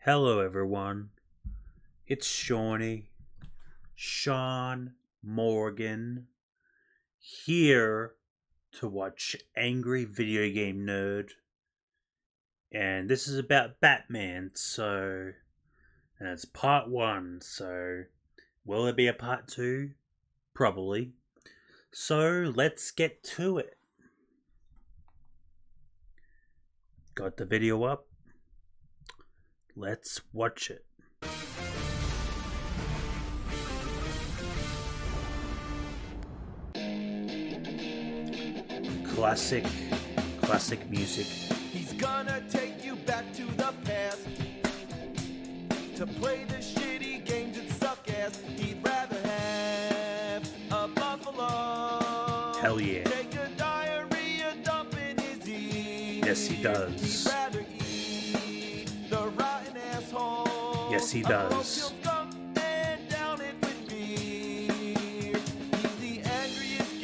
Hello everyone, it's Shawny, Shawn Morgan, here to watch Angry Video Game Nerd. And this is about Batman, and it's part 1, so will there be a part 2? Probably. So let's get to it. Got the video up? Let's watch it. Classic music. He's gonna take you back to the past to play the shitty games that suck ass. He'd rather have a buffalo. Hell yeah. Take a diarrhea dump in his ear. Yes, he does. He'd rather eat the rotten asshole. Yes, he does.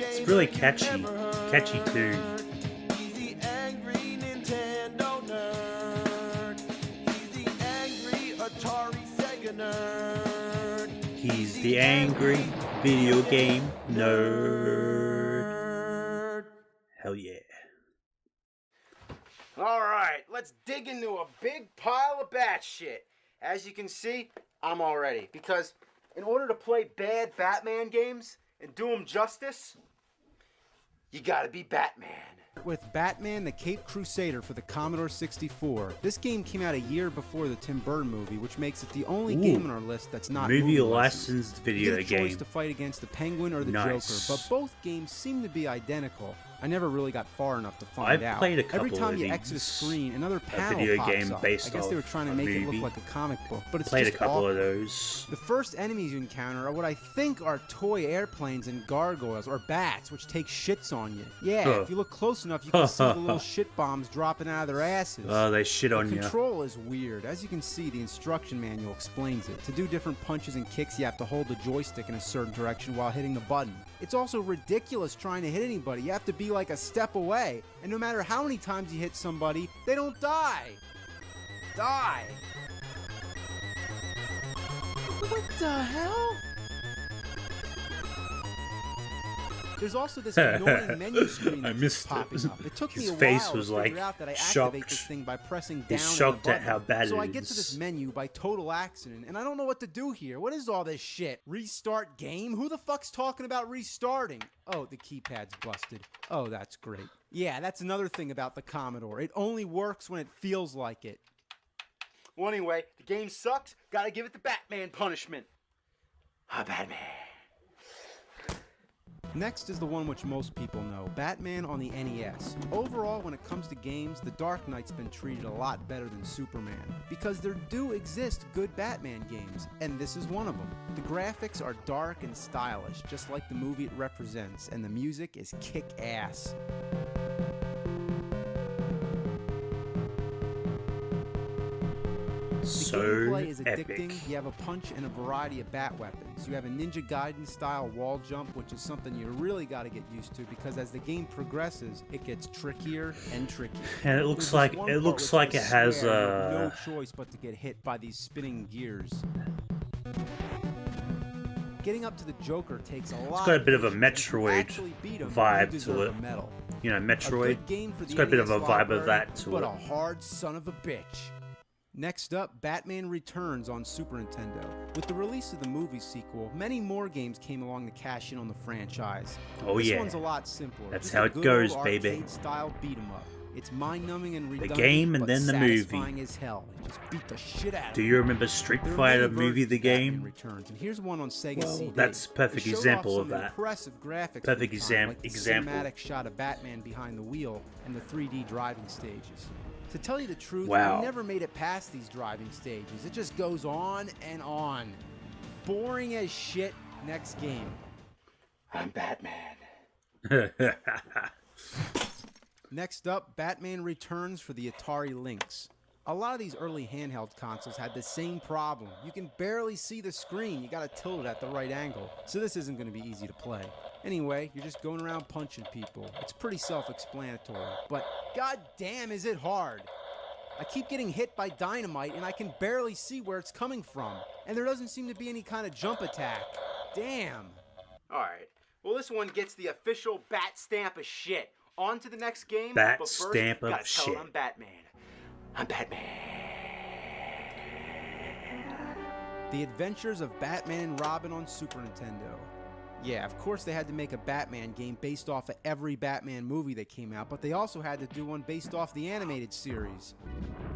It's really catchy too. He's the angry Nintendo nerd. He's the angry Atari Sega nerd. He's the angry video game nerd. Hell yeah. Alright, let's dig into a big pile of bat shit. As you can see, I'm all ready. Because in order to play bad Batman games and do them justice, you gotta be Batman. With Batman the Caped Crusader for the Commodore 64. This game came out a year before the Tim Burton movie, which makes it the only game on our list that's not movie licensed. video you get a choice game. to fight against the Penguin or the Nice. Joker, but both games seem to be identical. I never really got far enough to find I've out. played a couple Every time of you these. exit a screen, another panel video pops game up. based I guess they were off trying to a make it movie. look like a comic book, but it's Played a just couple awkward. of those. The first enemies you encounter are what I think are toy airplanes and gargoyles, or bats, which take shits on you. Yeah, Huh. if you look close enough, you can see the little shit bombs dropping out of their asses. Oh, they shit The on you. control is weird. As you can see, the instruction manual explains it. To do different punches and kicks, you have to hold the joystick in a certain direction while hitting the button. It's also ridiculous trying to hit anybody. You have to be like a step away. And no matter how many times you hit somebody, they don't die. Die. What the hell? There's also this annoying menu screen I that missed keeps popping it. up. It took His me a face while was, to like, figure out that I activate shocked. this thing by pressing down. He's on the shocked at button. how bad So it I get to this is. menu by total accident, and I don't know what to do here. What is all this shit? Restart game? Who the fuck's talking about restarting? Oh, the keypad's busted. Oh, that's great. Yeah, that's another thing about the Commodore. It only works when it feels like it. Well, anyway, the game sucks. Gotta give it the Batman punishment. Batman. Next is the one which most people know, Batman on the NES. Overall, when it comes to games, The Dark Knight's been treated a lot better than Superman, because there do exist good Batman games, and this is one of them. The graphics are dark and stylish, just like the movie it represents, and the music is kick-ass. The So gameplay is epic. addicting. You have a punch and a variety of bat weapons. You have a Ninja Gaiden style wall jump, which is something you really got to get used to, because as the game progresses, it gets trickier and trickier. And it looks There's like this one it part looks which like I it has swear you have no choice but to get hit by these spinning gears. Getting up to the Joker takes a lot. It's got a bit of a patience. If you Metroid actually beat him, vibe you to deserve it. a medal. You know, A Metroid. good game for It's the got a bit of NES a vibe of library, that to but it. a hard son of a bitch. Next up, Batman Returns on Super Nintendo. With the release of the movie sequel, many more games came along to cash in on the franchise. Oh This yeah. one's a lot simpler. That's Just how a it good goes, old baby. arcade-style beat-em-up. It's mind-numbing and redundant, game and but then the movie. satisfying as hell. You just beat the shit out of Do it. you remember Street There are Fighter many movie versions the of Batman game? Returns, and here's one on Sega Well, CD. that's a perfect It showed example off of some that. Impressive graphics. Perfect for the time, like the example. cinematic shot of Batman behind the wheel and the 3D driving stages. To tell you the truth, Wow. I never made it past these driving stages. It just goes on and on. Boring as shit. Next game. I'm Batman. Next up, Batman Returns for the Atari Lynx. A lot of these early handheld consoles had the same problem. You can barely see the screen. You gotta tilt it at the right angle. So this isn't gonna be easy to play. Anyway, you're just going around punching people. It's pretty self-explanatory, but goddamn is it hard. I keep getting hit by dynamite and I can barely see where it's coming from. And there doesn't seem to be any kind of jump attack. Damn. Alright, well this one gets the official bat stamp of shit. On to the next game, Bat but first, stamp of gotta tell shit. them I'm Batman. I'm Batman. The Adventures of Batman and Robin on Super Nintendo. Yeah, of course they had to make a Batman game based off of every Batman movie that came out, but they also had to do one based off the animated series.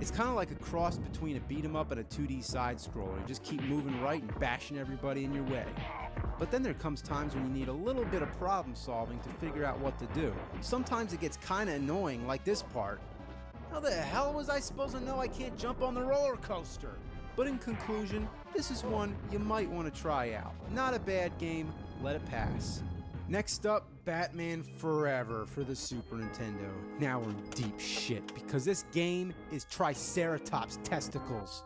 It's kind of like a cross between a beat-em-up and a 2D side-scroller. You just keep moving right and bashing everybody in your way. But then there comes times when you need a little bit of problem solving to figure out what to do. Sometimes it gets kind of annoying, like this part. How the hell was I supposed to know I can't jump on the roller coaster? But in conclusion, this is one you might want to try out. Not a bad game, let it pass. Next up, Batman Forever for the Super Nintendo. Now we're in deep shit, because this game is Triceratops testicles.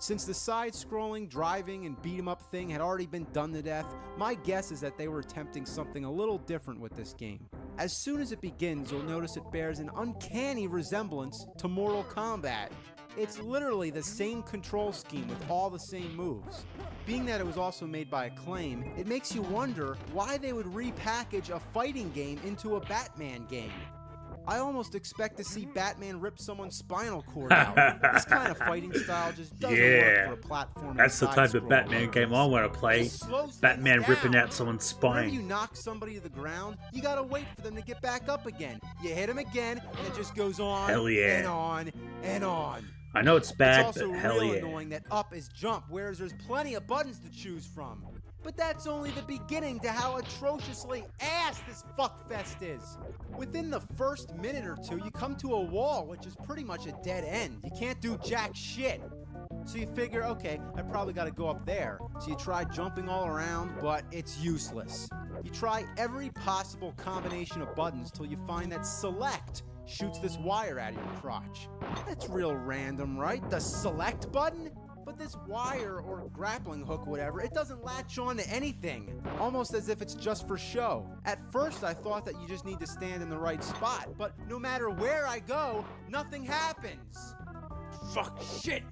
Since the side-scrolling, driving, and beat-em-up thing had already been done to death, my guess is that they were attempting something a little different with this game. As soon as it begins, you'll notice it bears an uncanny resemblance to Mortal Kombat. It's literally the same control scheme with all the same moves. Being that it was also made by Acclaim, it makes you wonder why they would repackage a fighting game into a Batman game. I almost expect to see Batman rip someone's spinal cord out. This kind of fighting style just doesn't work for a platform. That's the type of Batman game I want to play. Batman ripping out someone's Whenever spine. you knock somebody to the ground, you gotta wait for them to get back up again. You hit them again, and it just goes on Hell yeah. and on and on. I know it's bad, It's also but hell real yeah. annoying that up is jump, whereas there's plenty of buttons to choose from. But that's only the beginning to how atrociously ass this fuckfest is. Within the first minute or two, you come to a wall, which is pretty much a dead end. You can't do jack shit. So you figure, okay, I probably gotta go up there. So you try jumping all around, but it's useless. You try every possible combination of buttons till you find that select shoots this wire out of your crotch. That's real random, right? The select button? But this wire or grappling hook, whatever, it doesn't latch on to anything. Almost as if it's just for show. At first I thought that you just need to stand in the right spot, but no matter where I go, nothing happens. Fuck shit!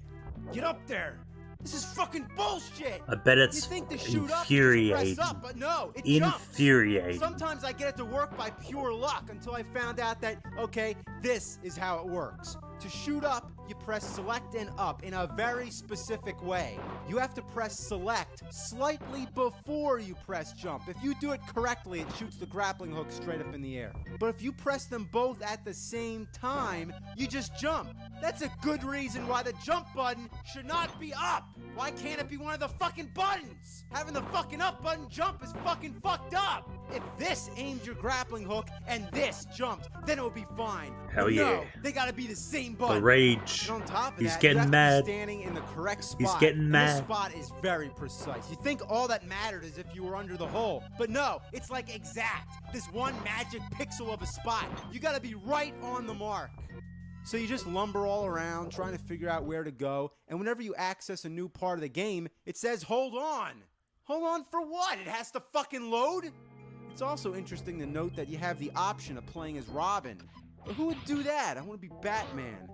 Get up there! This is fucking bullshit! I bet You it's think to shoot infuriating. up, you just press up, but no, it jumps. Infuriating. Sometimes I get it to work by pure luck until I found out that, okay, this is how it works. To shoot up, you press select and up in a very specific way. You have to press select slightly before you press jump. If you do it correctly, it shoots the grappling hook straight up in the air. But if you press them both at the same time, you just jump. That's a good reason why the jump button should not be up. Why can't it be one of the fucking buttons? Having the fucking up button jump is fucking fucked up. If this aimed your grappling hook and this jumped, then it would be fine. Hell But no, yeah. they gotta be the same The button. rage. And on top of He's that, getting you have mad. to be standing in the correct spot. He's getting and mad. This spot is very precise. You think all that mattered is if you were under the hole, but no, it's like exact. This one magic pixel of a spot. You gotta be right on the mark. So you just lumber all around trying to figure out where to go, and whenever you access a new part of the game, it says hold on. Hold on for what? It has to fucking load? It's also interesting to note that you have the option of playing as Robin. But who would do that? I want to be Batman.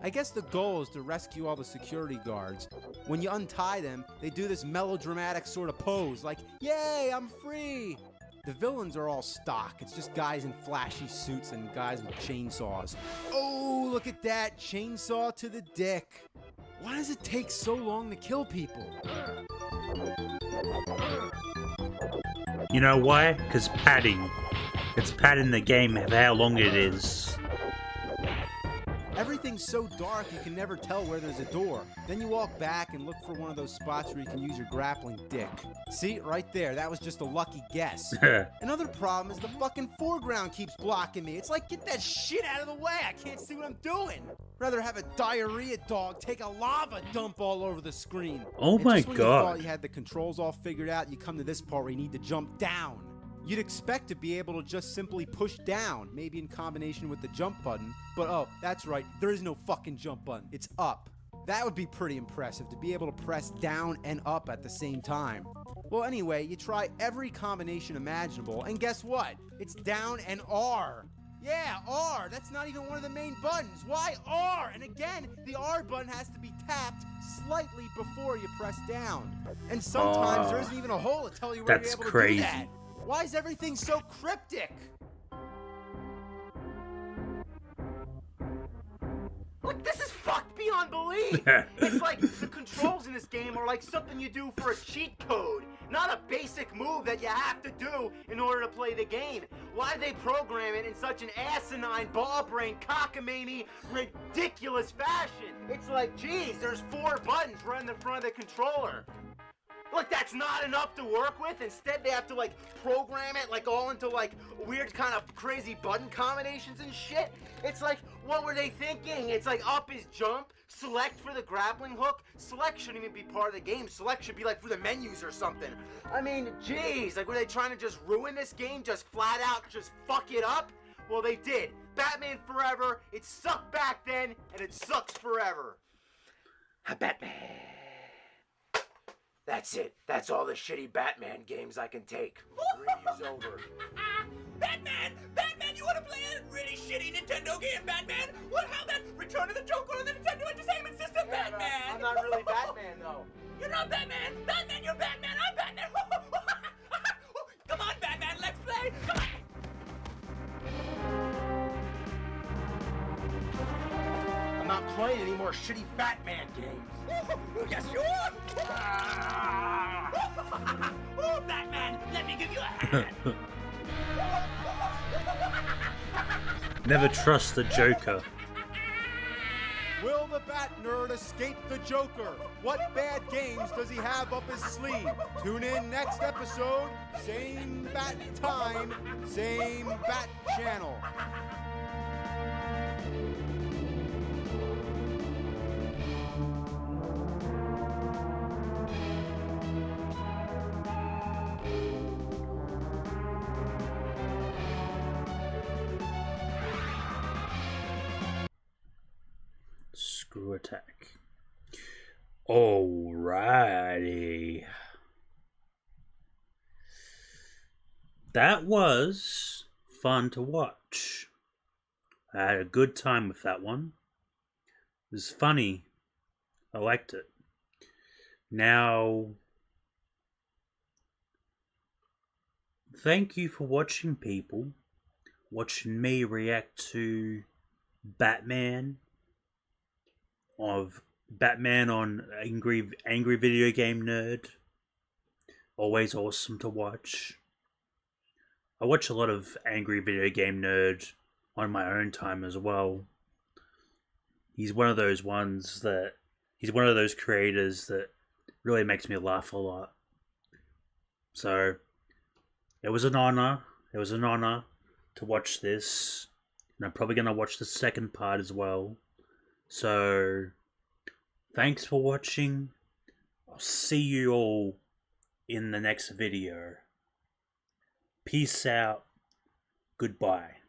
I guess the goal is to rescue all the security guards. When you untie them, they do this melodramatic sort of pose, like, yay, I'm free! The villains are all stock. It's just guys in flashy suits and guys with chainsaws. Oh, look at that. Chainsaw to the dick. Why does it take so long to kill people? You know why? Because padding. It's padding the game of how long it is. Everything's so dark you can never tell where there's a door. Then you walk back and look for one of those spots where you can use your grappling dick. See, right there, that was just a lucky guess. Another problem is the fucking foreground keeps blocking me. It's like, get that shit out of the way, I can't see what I'm doing. Rather have a diarrhea dog take a lava dump all over the screen. Oh And my just when you God. thought you had the controls all figured out, you come to this part where you need to jump down. You'd expect to be able to just simply push down, maybe in combination with the jump button, but oh, that's right, there is no fucking jump button, it's up. That would be pretty impressive, to be able to press down and up at the same time. Well, anyway, you try every combination imaginable, and guess what? It's down and R. Yeah, R. That's not even one of the main buttons. Why R? And again, the R button has to be tapped slightly before you press down. And sometimes there isn't even a hole to tell you where you're That's able to crazy. do that. Why is everything so cryptic? Like, this is fucked beyond belief. It's like the controls in this game are like something you do for a cheat code, not a basic move that you have to do in order to play the game. Why they program it in such an asinine, ball-brained, cockamamie, ridiculous fashion? It's like, geez, there's 4 buttons right in the front of the controller. Like, that's not enough to work with. Instead, they have to, like, program it, like, all into, like, weird kind of crazy button combinations and shit. It's like, what were they thinking? It's like, up is jump, select for the grappling hook. Select shouldn't even be part of the game. Select should be, like, for the menus or something. I mean, geez, like, were they trying to just ruin this game? Just flat out just fuck it up? Well, they did. Batman Forever, it sucked back then, and it sucks forever. Batman. That's it. That's all the shitty Batman games I can take. Review's over. Batman! Batman, you want to play a really shitty Nintendo game, Batman? Well, how about Return of the Joker on the Nintendo Entertainment System, Yeah, Batman? I'm not really Batman, though. You're not Batman! Batman, you're Batman! I'm Batman! Come on, Batman, let's play! Come on! I'm not playing any more shitty Batman games. Yes, you are! Oh, Batman, let me give you a hand! Never trust the Joker. Will the Bat Nerd escape the Joker? What bad games does he have up his sleeve? Tune in next episode. Same Bat time, same Bat channel. Screw attack. Alrighty. That was fun to watch. I had a good time with that one. It was funny. I liked it. Now, thank you for watching, people. Watching me react to Batman on Angry Video Game Nerd. Always awesome to watch. I watch a lot of Angry Video Game Nerd on my own time as well. He's one of those creators that really makes me laugh a lot. So it was an honor. It was an honor to watch this. And I'm probably going to watch the second part as well. So thanks for watching. I'll see you all in the next video. Peace out. Goodbye.